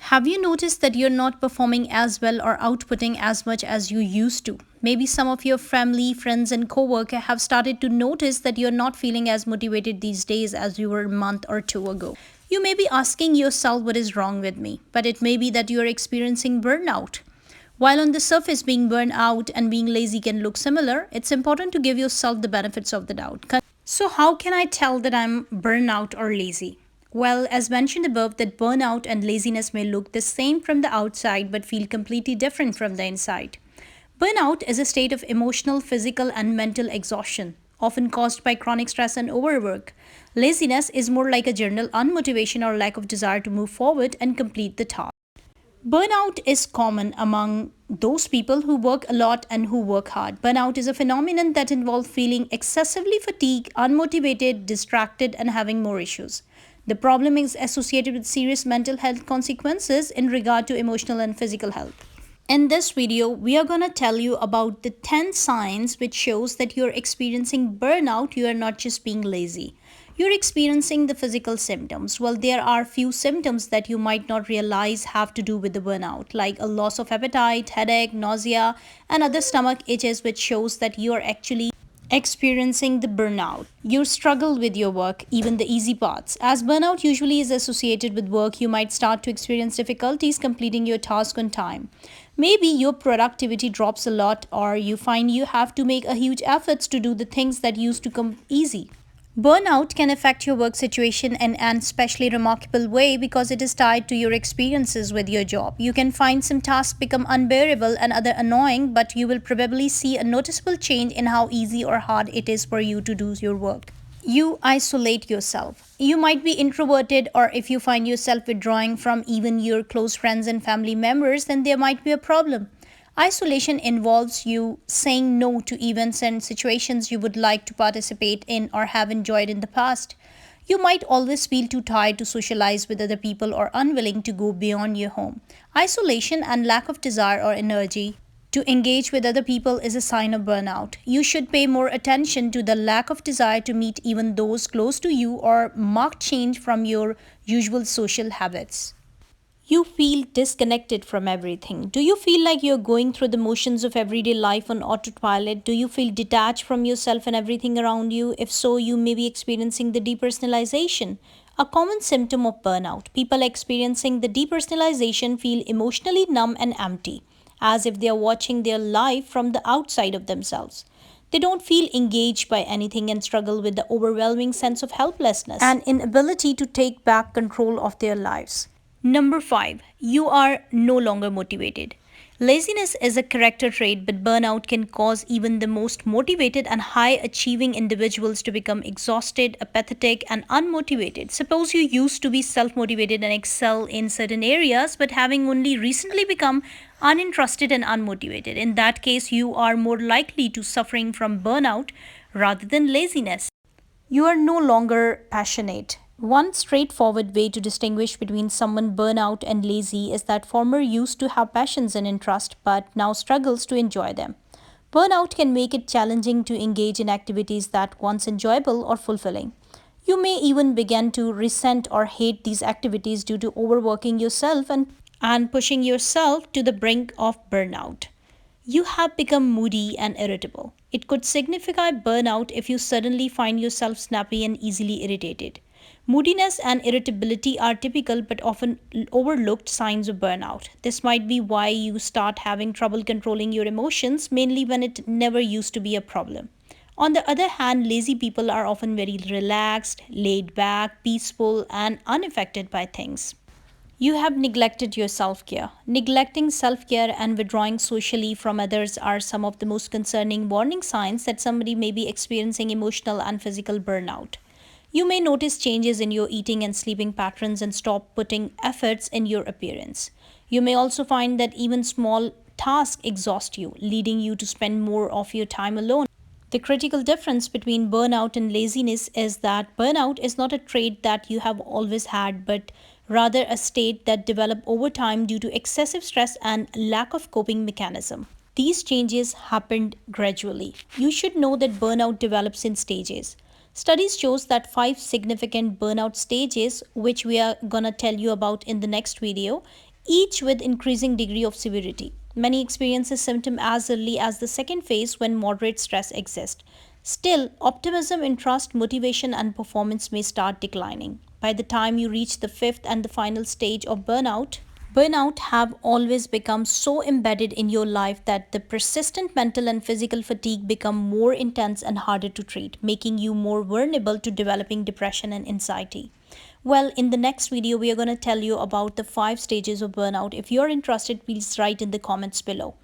Have you noticed that you're not performing as well or outputting as much as you used to? Maybe some of your family, friends, and coworkers have started to notice that you're not feeling as motivated these days as you were a month or two ago. You may be asking yourself what is wrong with me, but it may be that you're experiencing burnout. While on the surface being burned out and being lazy can look similar, it's important to give yourself the benefits of the doubt. So, how can I tell that I'm burnout or lazy? Well, as mentioned above, that burnout and laziness may look the same from the outside but feel completely different from the inside. Burnout is a state of emotional, physical, and mental exhaustion, often caused by chronic stress and overwork. Laziness is more like a general unmotivation or lack of desire to move forward and complete the task. Burnout is common among those people who work a lot and who work hard. Burnout is a phenomenon that involves feeling excessively fatigued, unmotivated, distracted, and having more issues. The problem is associated with serious mental health consequences in regard to emotional and physical health. In this video, we are going to tell you about the 10 signs which shows that you're experiencing burnout. You are not just being lazy. You're experiencing the physical symptoms. Well, there are few symptoms that you might not realize have to do with the burnout, like a loss of appetite, headache, nausea, and other stomach itches, which shows that you are actually experiencing the burnout. You struggle with your work, even the easy parts. As burnout usually is associated with work, you might start to experience difficulties completing your task on time. Maybe your productivity drops a lot, or you find you have to make a huge efforts to do the things that used to come easy. Burnout can affect your work situation in an especially remarkable way because it is tied to your experiences with your job. You can find some tasks become unbearable and other annoying, but you will probably see a noticeable change in how easy or hard it is for you to do your work. You isolate yourself. You might be introverted, or if you find yourself withdrawing from even your close friends and family members, then there might be a problem. Isolation involves you saying no to events and situations you would like to participate in or have enjoyed in the past. You might always feel too tired to socialize with other people or unwilling to go beyond your home. Isolation and lack of desire or energy to engage with other people is a sign of burnout. You should pay more attention to the lack of desire to meet even those close to you or marked change from your usual social habits. You feel disconnected from everything. Do you feel like you're going through the motions of everyday life on autopilot? Do you feel detached from yourself and everything around you? If so, you may be experiencing the depersonalization, a common symptom of burnout. People experiencing the depersonalization feel emotionally numb and empty, as if they are watching their life from the outside of themselves. They don't feel engaged by anything and struggle with the overwhelming sense of helplessness and inability to take back control of their lives. Number 5, you are no longer motivated. Laziness is a character trait, but burnout can cause even the most motivated and high achieving individuals to become exhausted, apathetic, and unmotivated. Suppose you used to be self motivated and excel in certain areas, but having only recently become uninterested and unmotivated. In that case, you are more likely to suffering from burnout rather than laziness. You are no longer passionate. One straightforward way to distinguish between someone burnout and lazy is that former used to have passions and interest but now struggles to enjoy them. Burnout can make it challenging to engage in activities that once enjoyable or fulfilling. You may even begin to resent or hate these activities due to overworking yourself and pushing yourself to the brink of burnout. You have become moody and irritable. It could signify burnout if you suddenly find yourself snappy and easily irritated. Moodiness and irritability are typical but often overlooked signs of burnout. This might be why you start having trouble controlling your emotions, mainly when it never used to be a problem. On the other hand, lazy people are often very relaxed, laid back, peaceful, and unaffected by things. You have neglected your self care. Neglecting self care and withdrawing socially from others are some of the most concerning warning signs that somebody may be experiencing emotional and physical burnout. You may notice changes in your eating and sleeping patterns and stop putting efforts in your appearance. You may also find that even small tasks exhaust you, leading you to spend more of your time alone. The critical difference between burnout and laziness is that burnout is not a trait that you have always had, but rather a state that develops over time due to excessive stress and lack of coping mechanism. These changes happened gradually. You should know that burnout develops in stages. Studies shows that 5 significant burnout stages, which we are going to tell you about in the next video. each with increasing degree of severity. Many experience this symptom as early as the second phase when moderate stress exists. Still, optimism, interest, motivation, and performance may start declining. By the time you reach the fifth and the final stage of burnout have always become so embedded in your life that the persistent mental and physical fatigue become more intense and harder to treat, making you more vulnerable to developing depression and anxiety. Well, in the next video, we are going to tell you about the 5 stages of burnout. If you're interested, please write in the comments below.